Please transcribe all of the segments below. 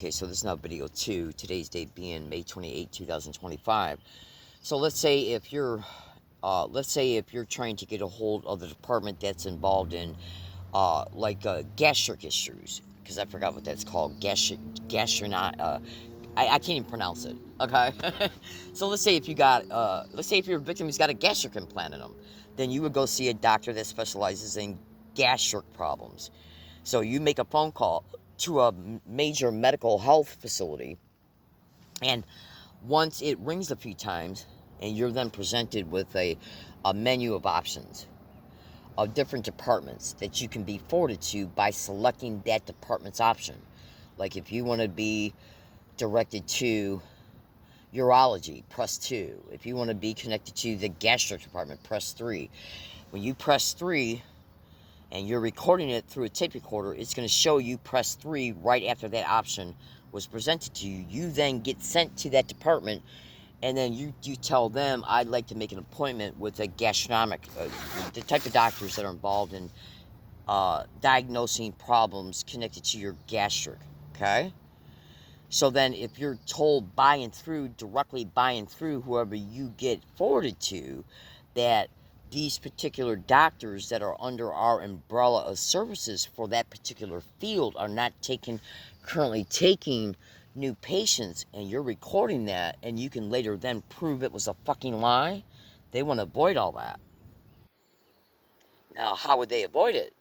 Okay, so this is now video 2, today's date being May 28, 2025. So let's say if you're trying to get a hold of the department that's involved in gastric issues, because I forgot what that's called, gastronot, I can't even pronounce it. Okay. So let's say if you're a victim who's got a gastric implant in them, then you would go see a doctor that specializes in gastric problems. So you make a phone call to a major medical health facility, and once it rings a few times, and you're then presented with a menu of options of different departments that you can be forwarded to by selecting that department's option. Like if you want to be directed to urology, press 2. If you want to be connected to the gastric department, press 3. When you press 3, and you're recording it through a tape recorder, it's going to show you press 3 right after that option was presented to you. You then get sent to that department, and then you tell them, I'd like to make an appointment with a gastronomic, the type of doctors that are involved in diagnosing problems connected to your gastric, okay? So then if you're told directly buying through whoever you get forwarded to, that these particular doctors that are under our umbrella of services for that particular field are not currently taking new patients, and you're recording that, and you can later then prove it was a fucking lie, they want to avoid all that. Now, how would they avoid it?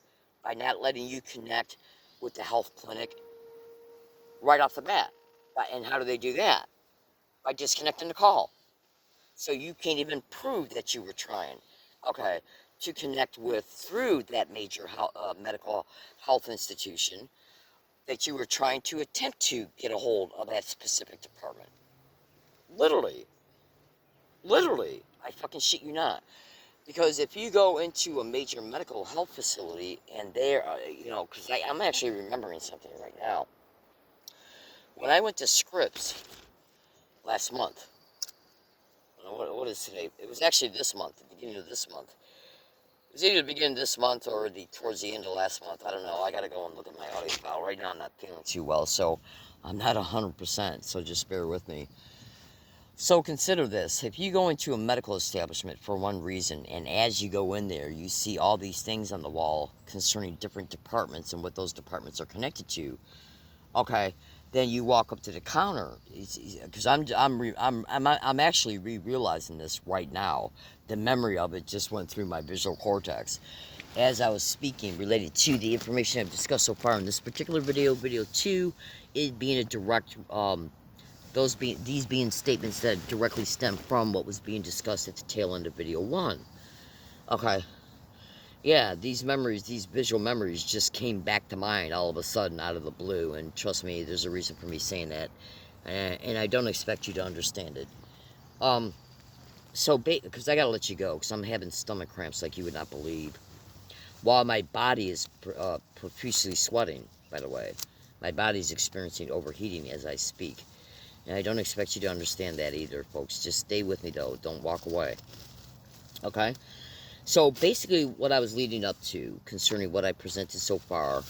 By not letting you connect with the health clinic right off the bat. And how do they do that? By disconnecting the call. So you can't even prove that you were trying, okay, to connect with through that major medical health institution that you were trying to attempt to get a hold of that specific department. Literally, literally, I fucking shit you not. Because if you go into a major medical health facility and they're, because I'm actually remembering something right now. When I went to Scripps last month, what is today? It was actually this month, the beginning of this month. It was either the beginning of this month or towards the end of last month. I don't know. I gotta go and look at my audio file. Right now I'm not feeling too well, so I'm not 100%, so just bear with me. So consider this. If you go into a medical establishment for one reason, and as you go in there, you see all these things on the wall concerning different departments and what those departments are connected to, okay, then you walk up to the counter, because I'm actually realizing this right now. The memory of it just went through my visual cortex as I was speaking, related to the information I've discussed so far in this particular video 2, it being a direct, these being statements that directly stem from what was being discussed at the tail end of video 1. Okay. Yeah, these visual memories just came back to mind all of a sudden out of the blue, and trust me, there's a reason for me saying that, and I don't expect you to understand it. Because I gotta let you go, because I'm having stomach cramps like you would not believe, while my body is profusely sweating, by the way. My body's experiencing overheating as I speak, and I don't expect you to understand that either, folks. Just stay with me, though. Don't walk away, okay? So basically what I was leading up to concerning what I presented so far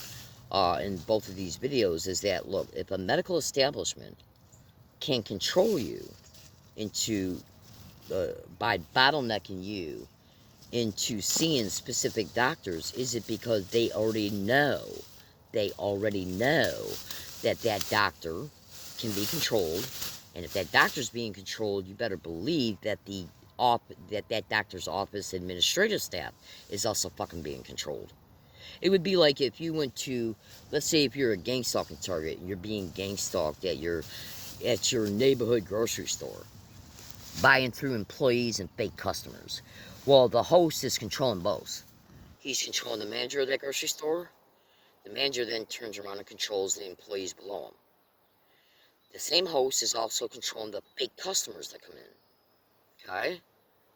in both of these videos is that, look, if a medical establishment can control you into, by bottlenecking you into seeing specific doctors, is it because they already know that that doctor can be controlled, and if that doctor's being controlled, you better believe that that doctor's office administrative staff is also fucking being controlled. It would be like if you went to, let's say if you're a gang stalking target and you're being gang stalked at your neighborhood grocery store, buying through employees and fake customers. Well, the host is controlling both. He's controlling the manager of that grocery store. The manager then turns around and controls the employees below him. The same host is also controlling the fake customers that come in. Okay?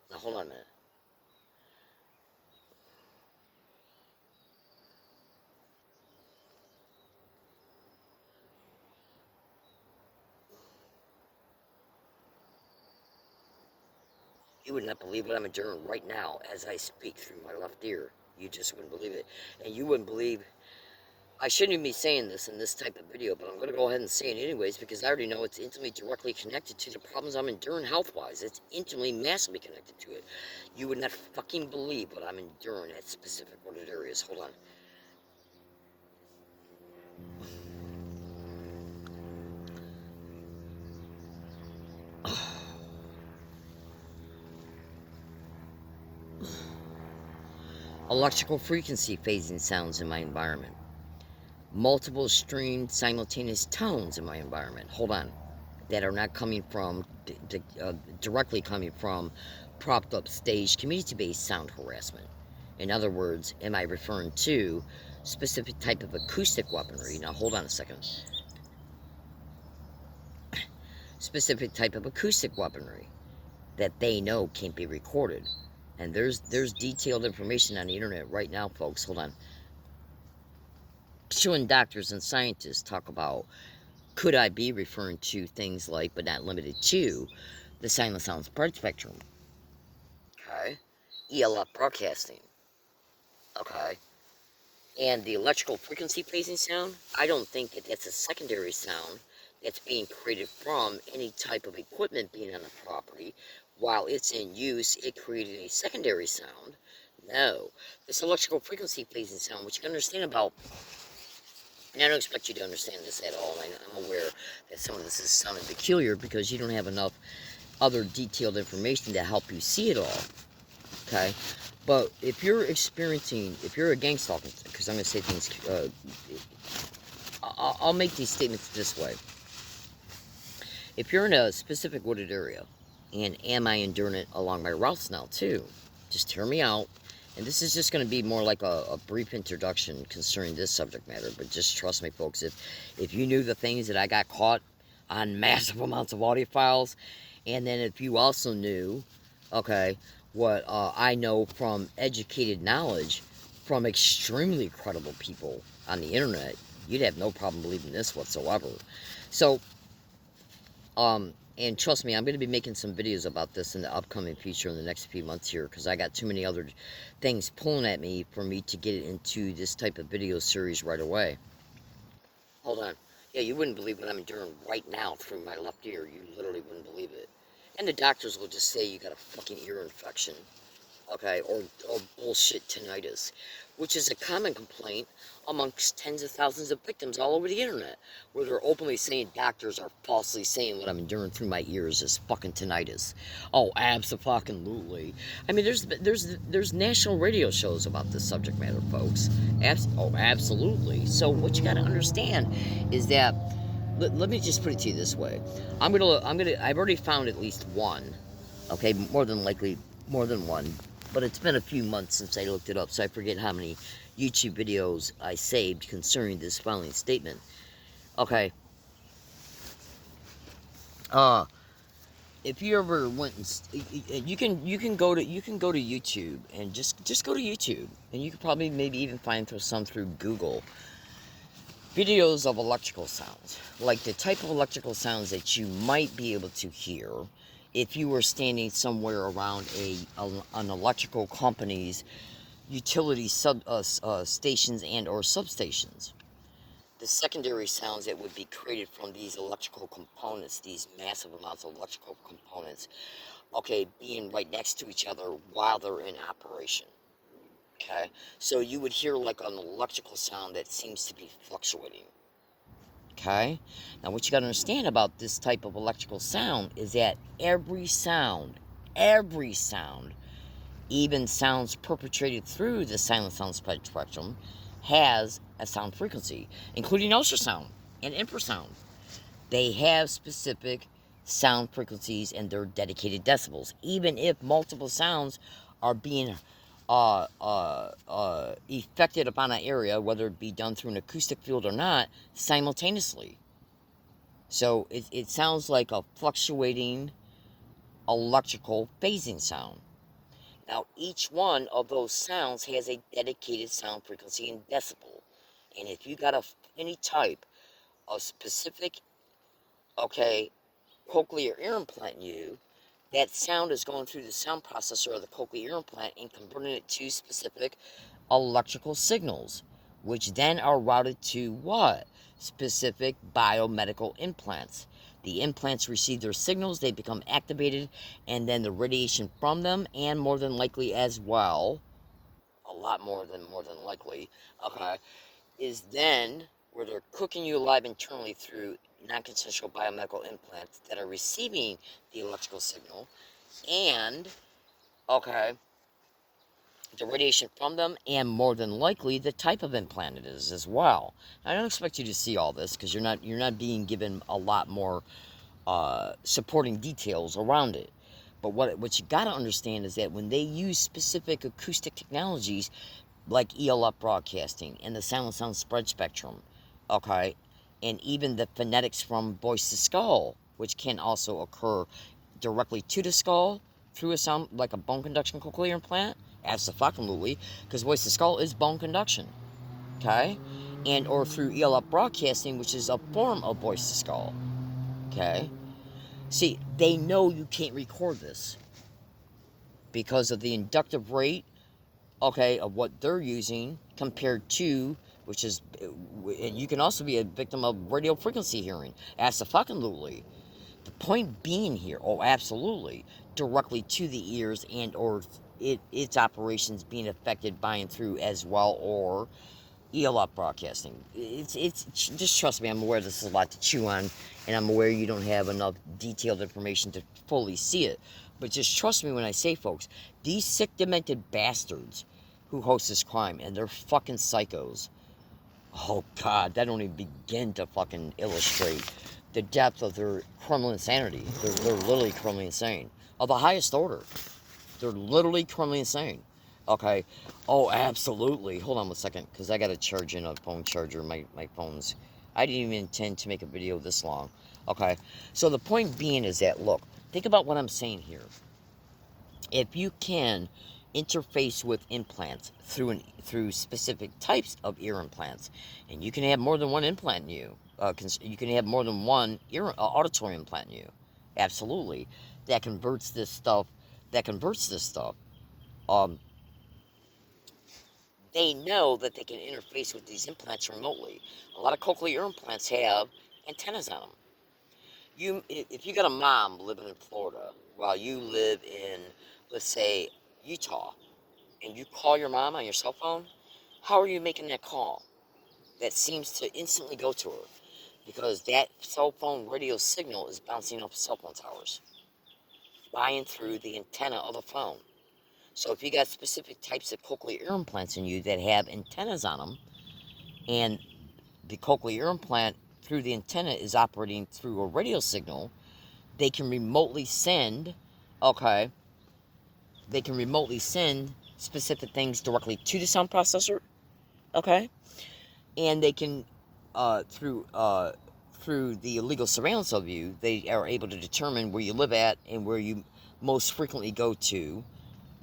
Now hold on a minute. You would not believe what I'm enduring right now as I speak through my left ear. You just wouldn't believe it. And you wouldn't believe I shouldn't even be saying this in this type of video, but I'm going to go ahead and say it anyways because I already know it's intimately directly connected to the problems I'm enduring health-wise. It's intimately, massively connected to it. You would not fucking believe what I'm enduring at specific wooded areas. Hold on. Electrical frequency phasing sounds in my environment. Multiple streamed simultaneous tones in my environment. Hold on. That are not coming from, directly coming from propped up staged community-based sound harassment. In other words, am I referring to specific type of acoustic weaponry? Now hold on a second. Specific type of acoustic weaponry that they know can't be recorded. And there's detailed information on the internet right now, folks. Hold on. Showing doctors and scientists talk about, could I be referring to things like, but not limited to, the silent sound spectrum? Okay. ELF broadcasting. Okay. And the electrical frequency phasing sound, I don't think that that's a secondary sound that's being created from any type of equipment being on the property. While it's in use, it created a secondary sound. No. This electrical frequency phasing sound, which you can understand about, and I don't expect you to understand this at all. I'm aware that some of this is sounding peculiar because you don't have enough other detailed information to help you see it all. Okay? But if you're experiencing, if you're a gang stalker, because I'm going to say things, I'll make these statements this way. If you're in a specific wooded area, and am I enduring it along my routes now too, just hear me out. And this is just going to be more like a brief introduction concerning this subject matter. But just trust me, folks, if you knew the things that I got caught on massive amounts of audio files, and then if you also knew, okay, what I know from educated knowledge from extremely credible people on the internet, you'd have no problem believing this whatsoever. So, and trust me, I'm going to be making some videos about this in the upcoming future in the next few months here, because I got too many other things pulling at me for me to get into this type of video series right away. Hold on. Yeah, you wouldn't believe what I'm enduring right now through my left ear. You literally wouldn't believe it. And the doctors will just say you got a fucking ear infection. Okay, or bullshit tinnitus, which is a common complaint amongst tens of thousands of victims all over the internet, where they're openly saying doctors are falsely saying what I'm enduring through my ears is fucking tinnitus. Oh, abso-fucking-lutely. I mean, there's national radio shows about this subject matter, folks. Absolutely. So what you got to understand is that, let me just put it to you this way. I've already found at least one. Okay, more than likely more than one. But it's been a few months since I looked it up, so I forget how many YouTube videos I saved concerning this following statement. Okay. If you ever went and you can go to YouTube and just go to YouTube, and you could probably maybe even find some through Google. Videos of electrical sounds, like the type of electrical sounds that you might be able to hear if you were standing somewhere around an electrical company's utility stations and or substations. The secondary sounds that would be created from these electrical components, these massive amounts of electrical components, okay, being right next to each other while they're in operation. Okay, so you would hear like an electrical sound that seems to be fluctuating. Okay, now what you got to understand about this type of electrical sound is that every sound, even sounds perpetrated through the silent sound spectrum, has a sound frequency, including ultrasound and infrasound. They have specific sound frequencies and their dedicated decibels, even if multiple sounds are being effected upon an area, whether it be done through an acoustic field or not, simultaneously. So it sounds like a fluctuating electrical phasing sound. Now, each one of those sounds has a dedicated sound frequency in decibel. And if you got any type of specific, okay, cochlear ear implant in you, that sound is going through the sound processor of the cochlear ear implant and converting it to specific electrical signals, which then are routed to what? Specific biomedical implants. The implants receive their signals, they become activated, and then the radiation from them, and more than likely as well, a lot more than likely, okay, is then where they're cooking you alive internally through non-consensual biomedical implants that are receiving the electrical signal, and, okay, the radiation from them, and more than likely the type of implant it is as well. I don't expect you to see all this because you're not being given a lot more supporting details around it. But what you got to understand is that when they use specific acoustic technologies like ELF broadcasting and the sound spread spectrum, okay, and even the phonetics from voice to skull, which can also occur directly to the skull through a sound like a bone conduction cochlear implant, absolutely, because voice to skull is bone conduction, okay, and or through ELF broadcasting, which is a form of voice to skull, okay. See, they know you can't record this because of the inductive rate, okay, of what they're using compared to, which is, and you can also be a victim of radio frequency hearing, absolutely. The point being here, oh, absolutely, directly to the ears and or its operations being affected by and through as well, or ELF broadcasting. It's just trust me, I'm aware this is a lot to chew on, and I'm aware you don't have enough detailed information to fully see it. But just trust me when I say, folks, these sick, demented bastards who host this crime, and they're fucking psychos. Oh God, that don't even begin to fucking illustrate the depth of their criminal insanity. They're literally criminally insane. Of the highest order. They're literally criminally insane. Okay. Oh, absolutely. Hold on a second, because I got to charge in a phone charger. My phone's... I didn't even intend to make a video this long. Okay. So the point being is that, look, think about what I'm saying here. If you can interface with implants through specific types of ear implants, and you can have more than one implant in you. You can have more than one auditory implant in you. Absolutely. That converts this stuff. Um, they know that they can interface with these implants remotely. A lot of cochlear ear implants have antennas on them. If you got a mom living in Florida while you live in, let's say, Utah, and you call your mom on your cell phone, how are you making that call? That seems to instantly go to her, because that cell phone radio signal is bouncing off cell phone towers, flying through the antenna of the phone. So if you got specific types of cochlear ear implants in you that have antennas on them, and the cochlear ear implant through the antenna is operating through a radio signal, they can remotely send, okay, they can remotely send specific things directly to the sound processor, okay, and they can, through the illegal surveillance of you, they are able to determine where you live at and where you most frequently go to,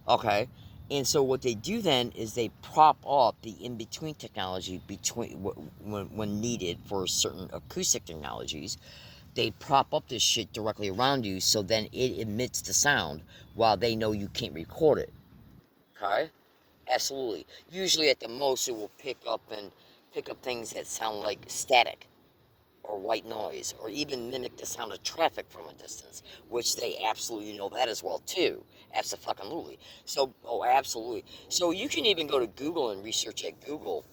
okay. And so what they do then is they prop up the in-between technology between when needed for certain acoustic technologies. They prop up this shit directly around you, so then it emits the sound while they know you can't record it. Okay? Absolutely. Usually at the most it will pick up things that sound like static or white noise, or even mimic the sound of traffic from a distance, which they absolutely know that as well too. Absolutely. So, oh, absolutely. So you can even go to Google and research at Google,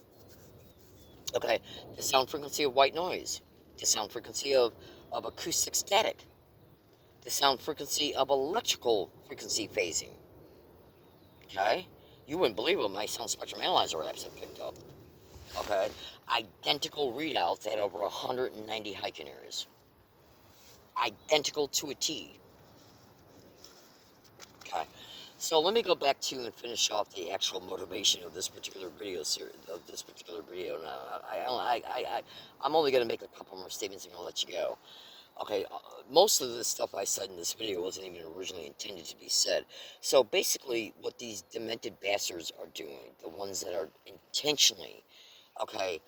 okay, the sound frequency of white noise, the sound frequency of acoustic static, the sound frequency of electrical frequency phasing. Okay? You wouldn't believe what my sound spectrum analyzer apps have picked up. Okay? Identical readouts at over 190 hiking areas. Identical to a T. Okay? So let me go back to and finish off the actual motivation of this particular video series. Now, I'm only going to make a couple more statements and I'm going to let you go. Okay, most of the stuff I said in this video wasn't even originally intended to be said. So basically, what these demented bastards are doing, the ones that are intentionally, okay,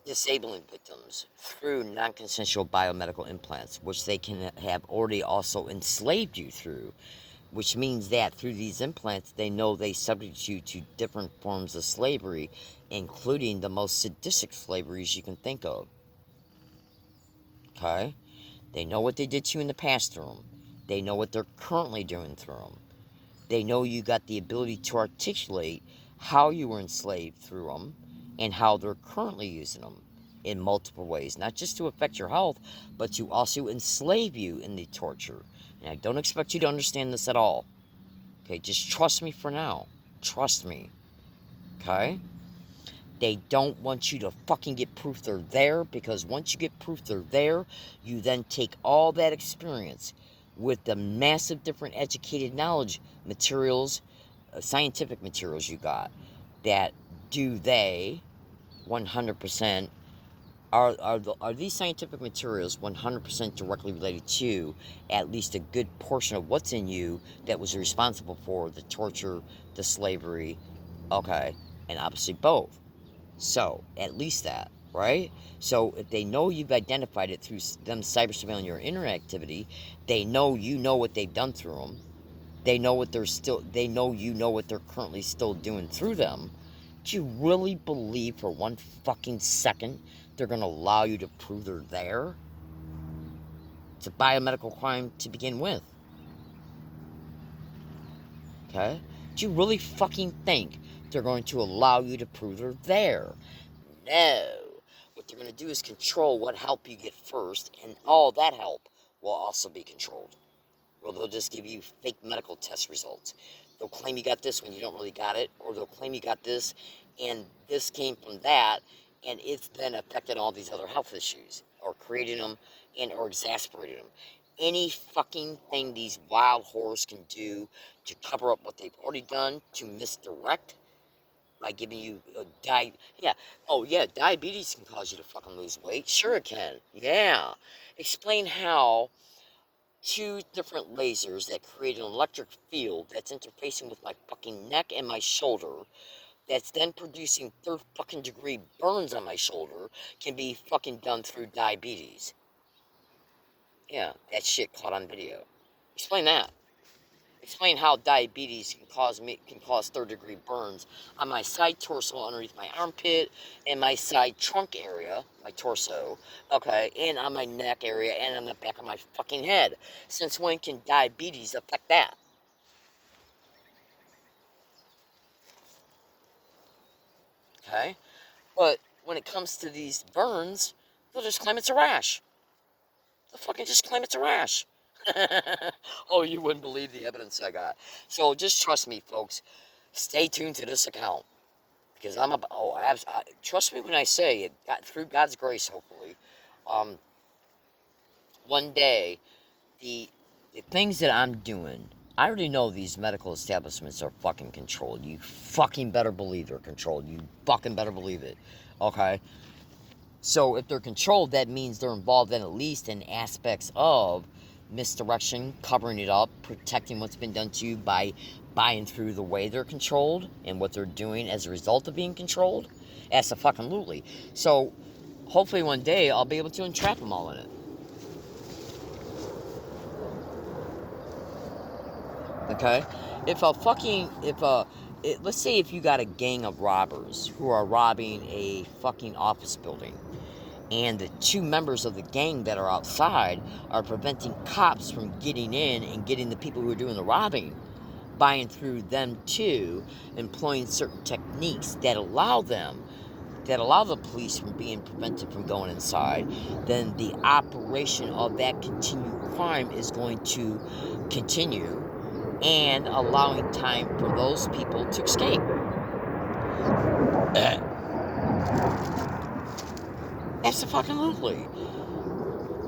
disabling victims through non-consensual biomedical implants, which they can have already also enslaved you through, which means that through these implants, they know they subject you to different forms of slavery, including the most sadistic slaveries you can think of. Okay? They know what they did to you in the past through them. They know what they're currently doing through them. They know you got the ability to articulate how you were enslaved through them and how they're currently using them in multiple ways, not just to affect your health, but to also enslave you in the torture. And I don't expect you to understand this at all. Okay, just trust me for now. Trust me. Okay? They don't want you to fucking get proof they're there, because once you get proof they're there, you then take all that experience with the massive different educated knowledge materials, scientific materials you got, that do they 100% are these scientific materials 100% directly related to at least a good portion of what's in you that was responsible for the torture, the slavery, okay, and obviously both. So, at least that, right? So, if they know you've identified it through them cyber surveilling your internet activity, they know you know what they've done through them. They know what they know you know what they're currently still doing through them. Do you really believe for one fucking second they're going to allow you to prove they're there? It's a biomedical crime to begin with. Okay? Do you really fucking think they're going to allow you to prove they're there? No. What they're going to do is control what help you get first, and all that help will also be controlled. Well, they'll just give you fake medical test results. They'll claim you got this when you don't really got it, or they'll claim you got this, and this came from that, and it's then affected all these other health issues, or created them, and or exasperated them. Any fucking thing these wild whores can do to cover up what they've already done, to misdirect, by giving you diabetes can cause you to fucking lose weight. Sure it can. Yeah. Explain how two different lasers that create an electric field that's interfacing with my fucking neck and my shoulder, that's then producing third fucking degree burns on my shoulder, can be fucking done through diabetes. Yeah, that shit caught on video. Explain that. Explain how diabetes can cause third degree burns on my side torso, underneath my armpit, and my side trunk area, my torso, okay, and on my neck area, and on the back of my fucking head. Since when can diabetes affect that? Okay, but when it comes to these burns, they'll just claim it's a rash. They'll fucking just claim it's a rash. Oh, you wouldn't believe the evidence I got. So just trust me, folks. Stay tuned to this account, because trust me when I say it. Through God's grace, hopefully, one day the things that I'm doing, I already know these medical establishments are fucking controlled. You fucking better believe they're controlled. You fucking better believe it. Okay. So if they're controlled, that means they're involved in at least in aspects of misdirection, covering it up, protecting what's been done to you by buying through the way they're controlled and what they're doing as a result of being controlled. Absolutely. So hopefully one day I'll be able to entrap them all in it. Okay? Let's say if you got a gang of robbers who are robbing a fucking office building, and the two members of the gang that are outside are preventing cops from getting in and getting the people who are doing the robbing, buying through them too, employing certain techniques that allow the police from being prevented from going inside, then the operation of that continued crime is going to continue, and allowing time for those people to escape. Absolutely.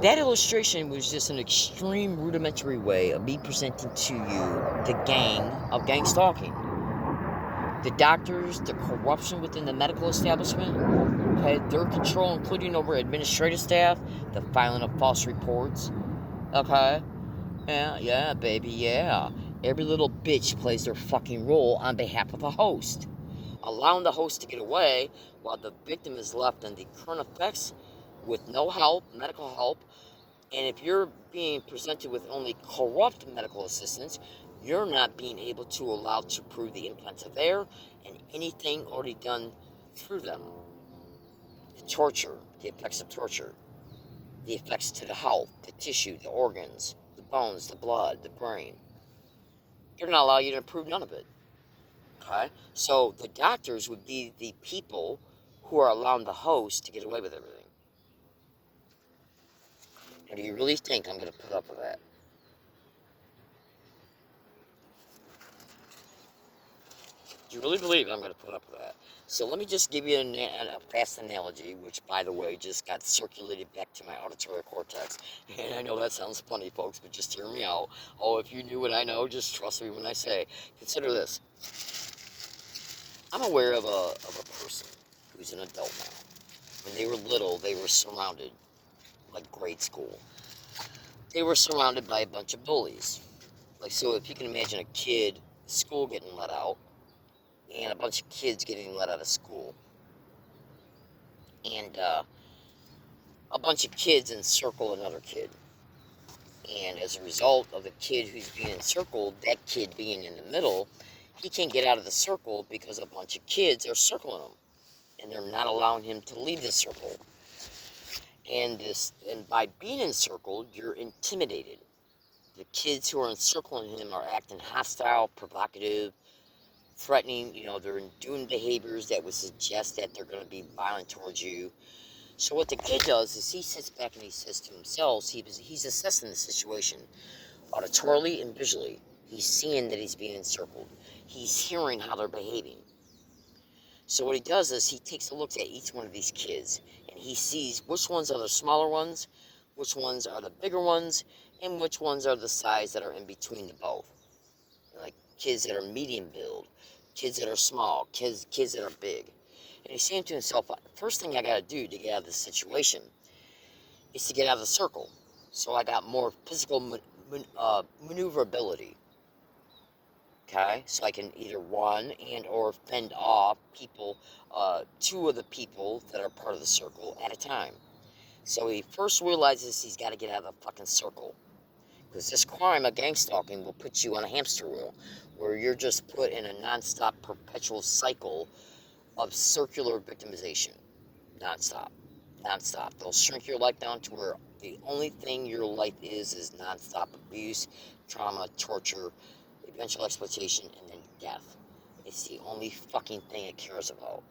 That illustration was just an extreme rudimentary way of me presenting to you the gang stalking. The doctors, the corruption within the medical establishment, okay, their control, including over administrative staff, the filing of false reports, okay, yeah, baby, yeah. Every little bitch plays their fucking role on behalf of the host, allowing the host to get away while the victim is left in the current effects with no help, medical help. And if you're being presented with only corrupt medical assistance, you're not being able to allow to prove the implants are there and anything already done through them. The torture, the effects of torture, the effects to the health, the tissue, the organs, the bones, the blood, the brain. They're going to allow you to prove none of it. Okay? So the doctors would be the people who are allowing the host to get away with everything. Now, do you really think I'm going to put up with that? Do you really believe I'm going to put up with that? So let me just give you a fast analogy, which, by the way, just got circulated back to my auditory cortex. And I know that sounds funny, folks, but just hear me out. Oh, if you knew what I know, just trust me when I say. Consider this. I'm aware of a person who's an adult now. When they were little, they were surrounded, like grade school. They were surrounded by a bunch of bullies. Like, so if you can imagine a kid, school getting let out, and a bunch of kids getting let out of school. And a bunch of kids encircle another kid. And as a result of the kid who's being encircled, that kid being in the middle, he can't get out of the circle because a bunch of kids are circling him. And they're not allowing him to leave the circle. And by being encircled, you're intimidated. The kids who are encircling him are acting hostile, provocative, threatening. They're doing behaviors that would suggest that they're going to be violent towards you. So what the kid does is he sits back and he says to himself, he's assessing the situation auditorily and visually. He's seeing that he's being encircled. He's hearing how they're behaving. So what he does is he takes a look at each one of these kids and he sees which ones are the smaller ones, which ones are the bigger ones, and which ones are the size that are in between the both. Like kids that are medium build, kids that are small, kids that are big. And he's saying to himself, first thing I got to do to get out of this situation is to get out of the circle. So I got more physical maneuverability. Okay, so I can either run and or fend off people, two of the people that are part of the circle at a time. So he first realizes he's got to get out of the fucking circle. Because this crime of gang stalking will put you on a hamster wheel, where you're just put in a non-stop perpetual cycle of circular victimization. Non-stop. They'll shrink your life down to where the only thing your life is non-stop abuse, trauma, torture, eventual exploitation, and then death. It's the only fucking thing it cares about.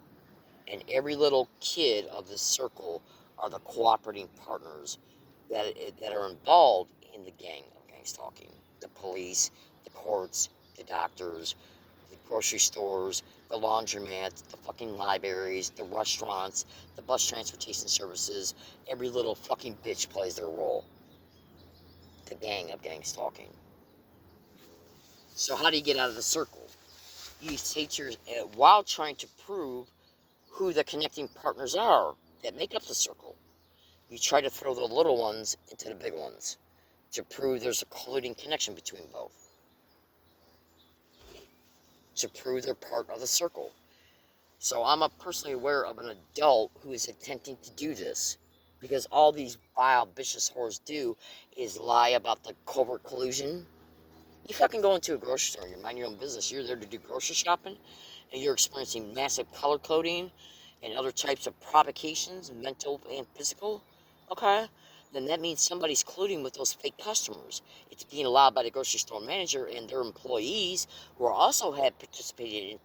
And every little kid of this circle are the cooperating partners that are involved in the gang of gang stalking. The police, the courts, the doctors, the grocery stores, the laundromats, the fucking libraries, the restaurants, the bus transportation services. Every little fucking bitch plays their role. The gang of gang stalking. So how do you get out of the circle? You say while trying to prove who the connecting partners are that make up the circle, you try to throw the little ones into the big ones to prove there's a colluding connection between both. To prove they're part of the circle. So I'm personally aware of an adult who is attempting to do this, because all these vile, vicious whores do is lie about the covert collusion. You fucking go into a grocery store and you mind your own business. You're there to do grocery shopping, and you're experiencing massive color coding and other types of provocations, mental and physical. Okay? Then that means somebody's colluding with those fake customers. It's being allowed by the grocery store manager and their employees, who are also have participated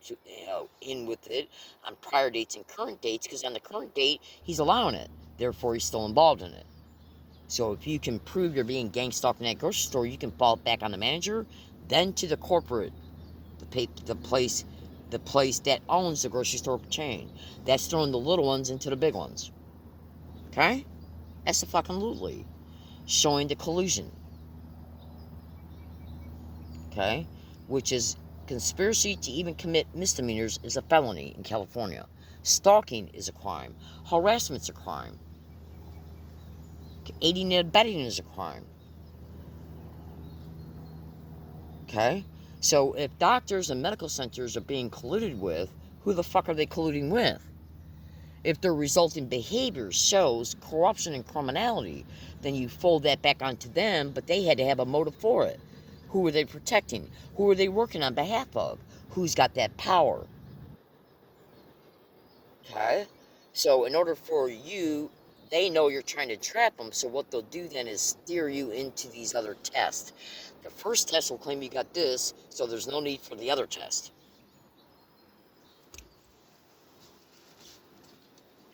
in with it on prior dates and current dates, because on the current date, he's allowing it. Therefore, he's still involved in it. So if you can prove you're being gang stalked in that grocery store, you can fall back on the manager, then to the corporate, the place that owns the grocery store chain. That's throwing the little ones into the big ones. Okay? That's the fucking lootly. Showing the collusion. Okay? Which is conspiracy to even commit misdemeanors is a felony in California. Stalking is a crime. Harassment's a crime. Aiding and abetting is a crime. Okay? So if doctors and medical centers are being colluded with, who the fuck are they colluding with? If their resulting behavior shows corruption and criminality, then you fold that back onto them, but they had to have a motive for it. Who are they protecting? Who are they working on behalf of? Who's got that power? Okay? So in order for you, they know you're trying to trap them, so what they'll do then is steer you into these other tests. The first test will claim you got this, so there's no need for the other test.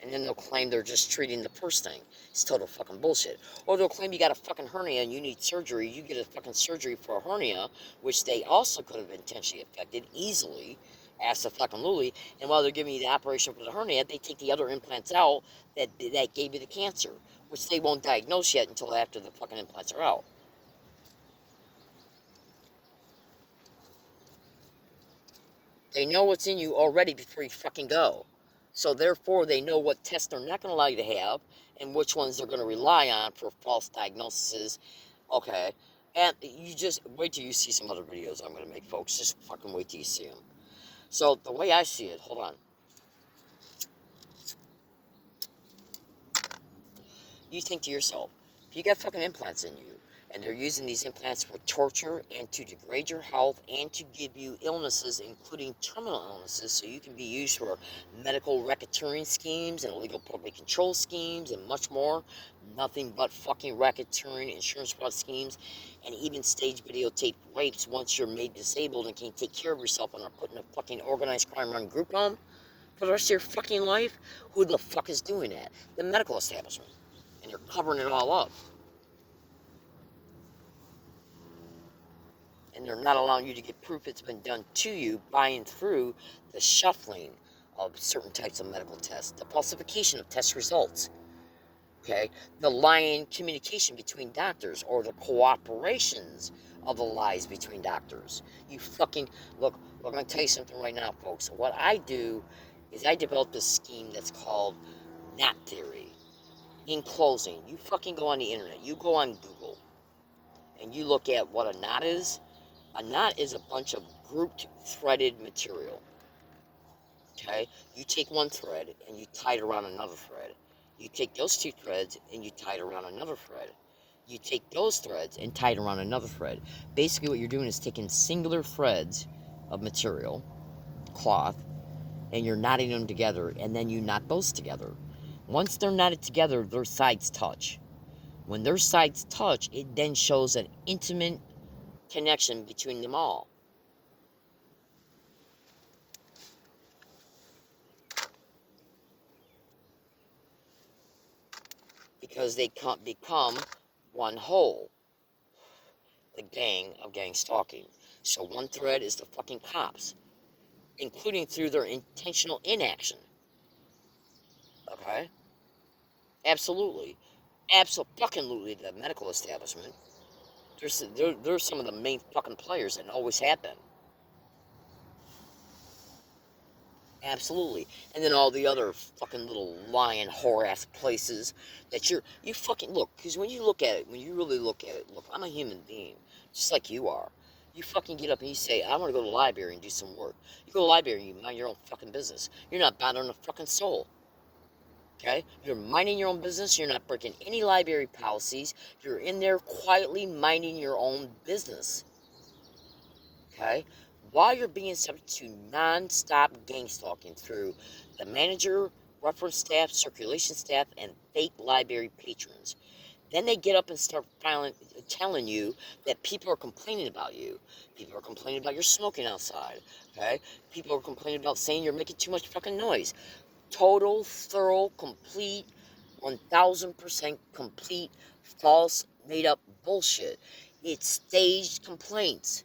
And then they'll claim they're just treating the first thing. It's total fucking bullshit. Or they'll claim you got a fucking hernia and you need surgery. You get a fucking surgery for a hernia, which they also could have intentionally affected easily. Ask the fucking Luli. And while they're giving you the operation for the hernia, they take the other implants out that gave you the cancer, which they won't diagnose yet until after the fucking implants are out. They know what's in you already before you fucking go. So therefore, they know what tests they're not going to allow you to have and which ones they're going to rely on for false diagnoses. Okay. And you just wait till you see some other videos I'm going to make, folks. Just fucking wait till you see them. So the way I see it, hold on. You think to yourself, if you got fucking implants in you, and they're using these implants for torture and to degrade your health and to give you illnesses, including terminal illnesses, so you can be used for medical racketeering schemes and illegal public control schemes and much more. Nothing but fucking racketeering, insurance fraud schemes, and even stage videotape rapes once you're made disabled and can't take care of yourself and are put in a fucking organized crime run group home for the rest of your fucking life. Who the fuck is doing that? The medical establishment. And you're covering it all up. And they're not allowing you to get proof it's been done to you by and through the shuffling of certain types of medical tests, the falsification of test results, okay, the lying communication between doctors, or the cooperations of the lies between doctors. You fucking, look, I'm going to tell you something right now, folks. What I do is I developed a scheme that's called knot theory. In closing, you fucking go on the internet, you go on Google, and you look at what a knot is. A knot is a bunch of grouped threaded material. Okay? You take one thread and you tie it around another thread. You take those two threads and you tie it around another thread. You take those threads and tie it around another thread. Basically what you're doing is taking singular threads of material, cloth, and you're knotting them together, and then you knot those together. Once they're knotted together, their sides touch. When their sides touch, it then shows an intimate connection between them all. Because they become one whole. The gang of gang stalking. So one thread is the fucking cops, including through their intentional inaction. Okay? Absolutely. Absolutely the medical establishment. They're some of the main fucking players and always have been. Absolutely. And then all the other fucking little lying whore ass places that you fucking look, because when you look at it, when you really look at it, look, I'm a human being, just like you are. You fucking get up and you say, I want to go to the library and do some work. You go to the library and you mind your own fucking business. You're not bothering a fucking soul. Okay? You're minding your own business. You're not breaking any library policies. You're in there quietly minding your own business. Okay? While you're being subject to non-stop gang stalking through the manager, reference staff, circulation staff, and fake library patrons. Then they get up and start telling you that people are complaining about you. People are complaining about your smoking outside. Okay? People are complaining about saying you're making too much fucking noise. Total, thorough, complete, 1000% complete, false, made-up bullshit. It's staged complaints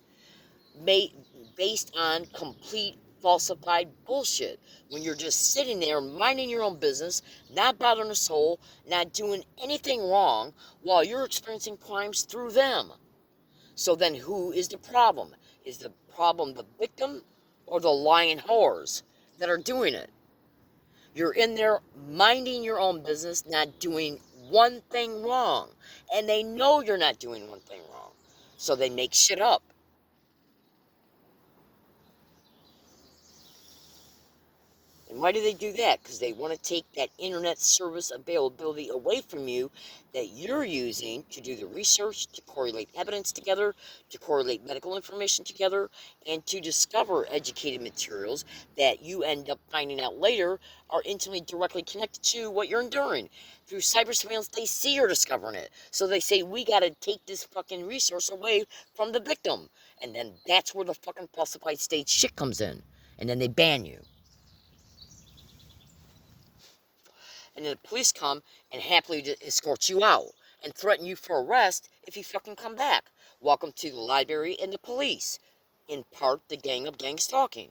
based on complete falsified bullshit, when you're just sitting there minding your own business, not bothering a soul, not doing anything wrong, while you're experiencing crimes through them. So then who is the problem? Is the problem the victim or the lying whores that are doing it? You're in there minding your own business, not doing one thing wrong, and they know you're not doing one thing wrong, so they make shit up. And why do they do that? Because they want to take that internet service availability away from you that you're using to do the research, to correlate evidence together, to correlate medical information together, and to discover educated materials that you end up finding out later are intimately directly connected to what you're enduring. Through cyber surveillance, they see you're discovering it. So they say, we got to take this fucking resource away from the victim. And then that's where the fucking falsified state shit comes in. And then they ban you. And then the police come and happily escort you out and threaten you for arrest if you fucking come back. Welcome to the library and the police. In part, the gang of gang stalking.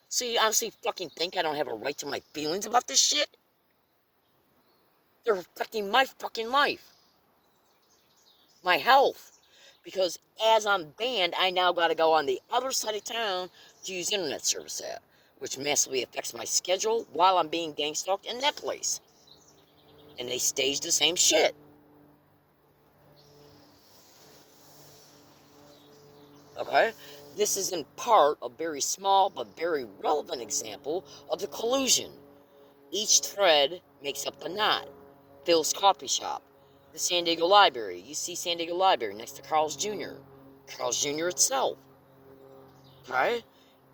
So you honestly fucking think I don't have a right to my feelings about this shit? They're affecting my fucking life. My health. Because as I'm banned, I now gotta go on the other side of town to use internet service at, which massively affects my schedule while I'm being gang stalked in that place. And they stage the same shit. Okay? This is in part a very small but very relevant example of the collusion. Each thread makes up the knot. Phil's Coffee Shop, the San Diego Library. You see San Diego Library next to Carl's Jr. Carl's Jr. itself. Okay?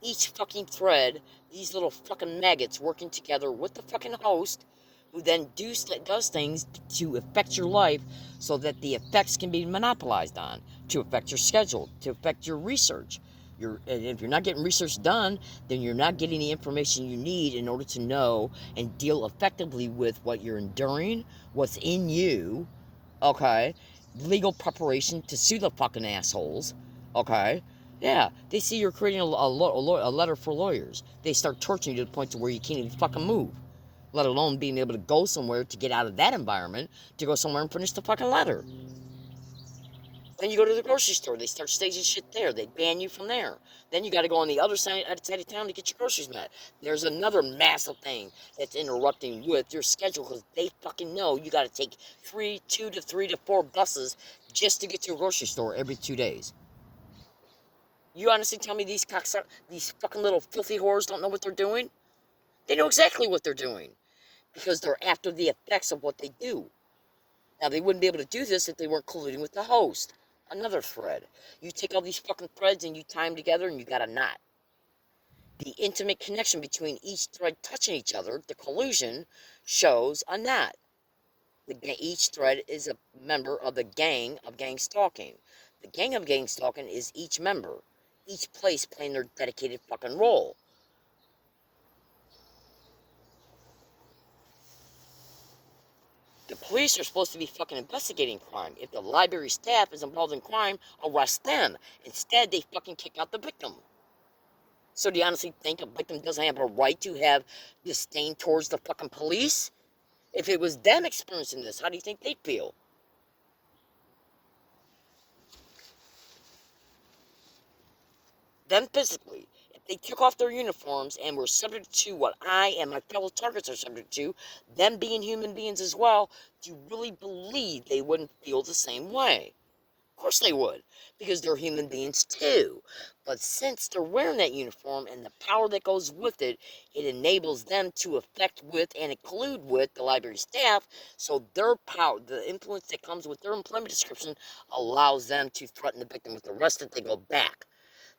Each fucking thread, these little fucking maggots working together with the fucking host, who then does things to affect your life so that the effects can be monopolized on, to affect your schedule, to affect your research. And if you're not getting research done, then you're not getting the information you need in order to know and deal effectively with what you're enduring, what's in you, okay? Legal preparation to sue the fucking assholes, okay? Yeah, they see you're creating a letter for lawyers. They start torturing you to the point to where you can't even fucking move, let alone being able to go somewhere to get out of that environment, to go somewhere and finish the fucking letter. Then you go to the grocery store, they start staging shit there. They ban you from there. Then you got to go on the other side of town to get your groceries met. There's another massive thing that's interrupting with your schedule because they fucking know you got to take 2 to 3 to 4 buses just to get to a grocery store every 2 days. You honestly tell me these fucking little filthy whores don't know what they're doing? They know exactly what they're doing because they're after the effects of what they do. Now, they wouldn't be able to do this if they weren't colluding with the host. Another thread. You take all these fucking threads and you tie them together and you got a knot. The intimate connection between each thread touching each other, the collusion, shows a knot. Each thread is a member of the gang of gang stalking. The gang of gang stalking is each member, each place playing their dedicated fucking role. The police are supposed to be fucking investigating crime. If the library staff is involved in crime, arrest them. Instead, they fucking kick out the victim. So do you honestly think a victim doesn't have a right to have disdain towards the fucking police? If it was them experiencing this, how do you think they'd feel? Them physically. If they took off their uniforms and were subject to what I and my fellow targets are subject to, them being human beings as well, do you really believe they wouldn't feel the same way? Of course they would, because they're human beings too. But since they're wearing that uniform and the power that goes with it, it enables them to affect with and collude with the library staff, so their power, the influence that comes with their employment description, allows them to threaten the victim with arrest if they go back.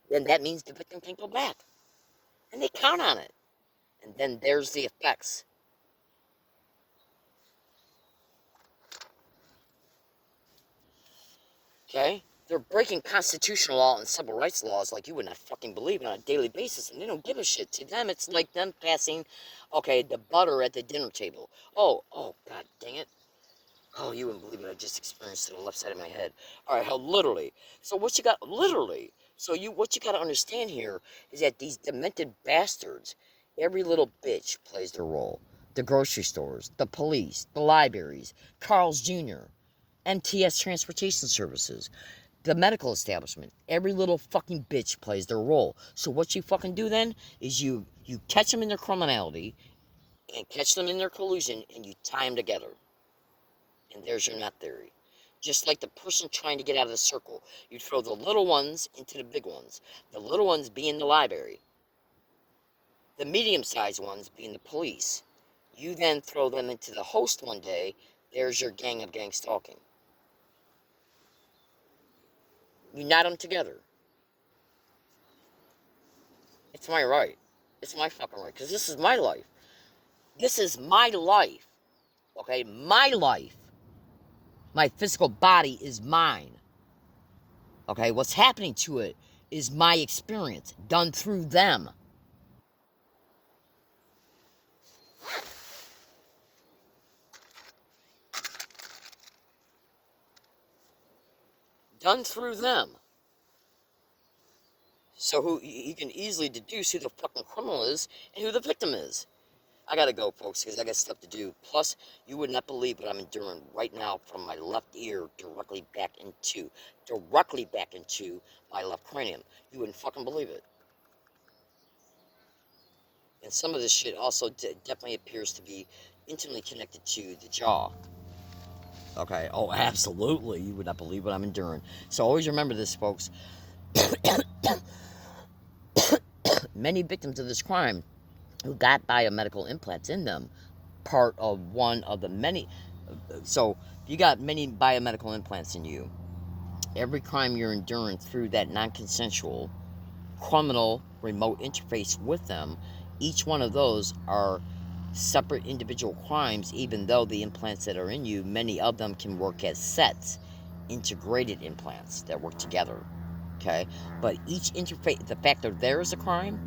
Then that means the victim can't go back. And they count on it. And then there's the effects. Okay? They're breaking constitutional law and civil rights laws like you would not fucking believe on a daily basis, and they don't give a shit. To them, it's like them passing, okay, the butter at the dinner table. Oh, god dang it. Oh, you wouldn't believe what I just experienced to the left side of my head. All right, literally. So what you got, literally. So what you got to understand here is that these demented bastards, every little bitch plays their role. The grocery stores, the police, the libraries, Carl's Jr., MTS Transportation Services, the medical establishment. Every little fucking bitch plays their role. So what you fucking do then is you catch them in their criminality and catch them in their collusion and you tie them together. And there's your knot theory. Just like the person trying to get out of the circle, you throw the little ones into the big ones. The little ones being the library. The medium-sized ones being the police. You then throw them into the host one day, there's your gang of gang stalking. Unite them together. It's my right. It's my fucking right. Because this is my life. This is my life. Okay? My life. My physical body is mine. Okay? What's happening to it is my experience done through them. Done through them. So who you can easily deduce who the fucking criminal is and who the victim is. I gotta go, folks, because I got stuff to do. Plus, you would not believe what I'm enduring right now from my left ear directly back into my left cranium. You wouldn't fucking believe it. And some of this shit also definitely appears to be intimately connected to the jaw. Okay, oh, absolutely. You would not believe what I'm enduring. So always remember this, folks. Many victims of this crime who got biomedical implants in them, part of one of the many. So you got many biomedical implants in you. Every crime you're enduring through that non-consensual criminal remote interface with them, each one of those are separate individual crimes, even though the implants that are in you, many of them can work as sets, integrated implants that work together. Okay? But each interface, the fact they're there is a crime.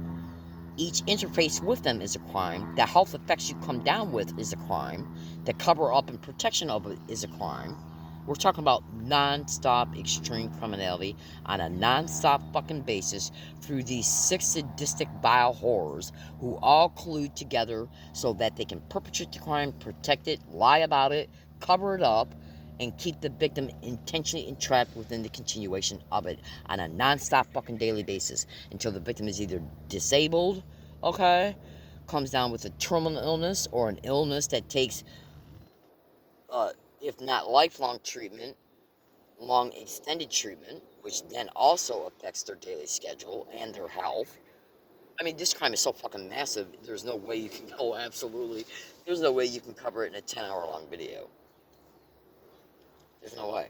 Each interface with them is a crime. The health effects you come down with is a crime. The cover up and protection of it is a crime. We're talking about non-stop extreme criminality on a non-stop fucking basis through these 6 sadistic vile horrors who all collude together so that they can perpetrate the crime, protect it, lie about it, cover it up, and keep the victim intentionally entrapped within the continuation of it on a non-stop fucking daily basis until the victim is either disabled, okay, comes down with a terminal illness or an illness that takes, if not lifelong treatment, long extended treatment, which then also affects their daily schedule and their health. I mean, this crime is so fucking massive, there's no way you can go absolutely, there's no way you can cover it in a 10-hour long video. There's no way.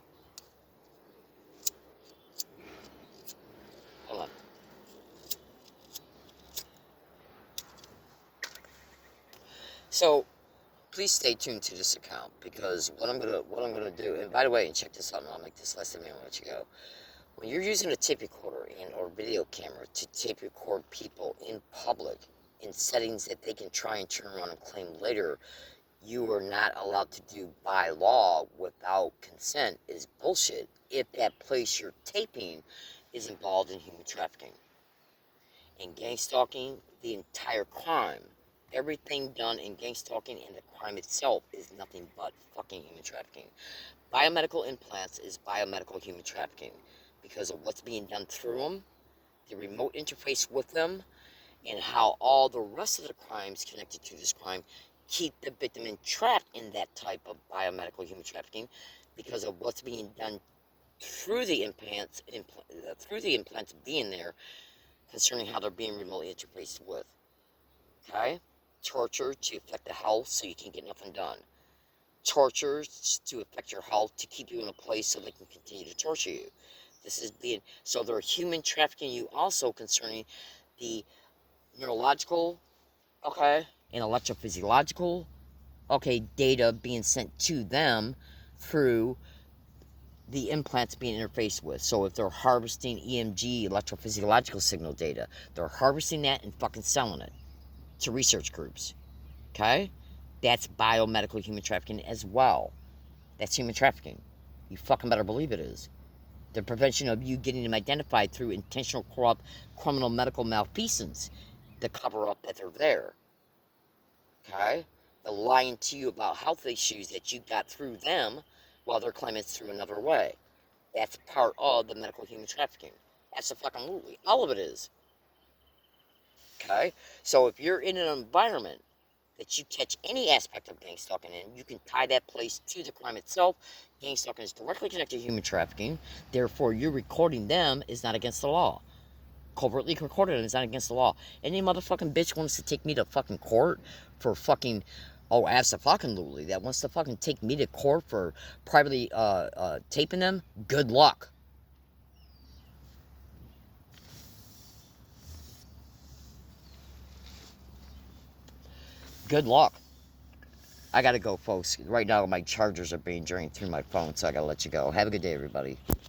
Hold on. So, please stay tuned to this account because what I'm gonna do. And by the way, and check this out, and I'll make this last time I let you go. When you're using a tape recorder or video camera to tape record people in public in settings that they can try and turn around and claim later, you are not allowed to do by law without consent is bullshit. If that place you're taping is involved in human trafficking and gang stalking, the entire crime. Everything done in gang stalking and the crime itself is nothing but fucking human trafficking. Biomedical implants is biomedical human trafficking because of what's being done through them, the remote interface with them, and how all the rest of the crimes connected to this crime keep the victim entrapped in that type of biomedical human trafficking because of what's being done through the implants being there concerning how they're being remotely interfaced with. Okay? Torture to affect the health so you can get nothing done. Torture to affect your health to keep you in a place so they can continue to torture you. This is being, so they're human trafficking you also concerning the neurological, okay, and electrophysiological, okay, data being sent to them through the implants being interfaced with. So if they're harvesting EMG, electrophysiological signal data, they're harvesting that and fucking selling it to research groups, okay? That's biomedical human trafficking as well. That's human trafficking. You fucking better believe it is. The prevention of you getting them identified through intentional corrupt criminal medical malfeasance to cover up that they're there, okay? The lying to you about health issues that you got through them while they're claiming it's through another way. That's part of the medical human trafficking. That's a fucking movie. All of it is. Okay? So if you're in an environment that you catch any aspect of gang stalking in, you can tie that place to the crime itself. Gang stalking is directly connected to human trafficking. Therefore, you recording them is not against the law. covertly recorded and it's not against the law. Any motherfucking bitch wants to take me to fucking court for fucking, oh, abso-fucking-lutely, that wants to fucking take me to court for privately taping them, good luck. Good luck. I gotta go, folks. Right now, my chargers are being drained through my phone, so I gotta let you go. Have a good day, everybody.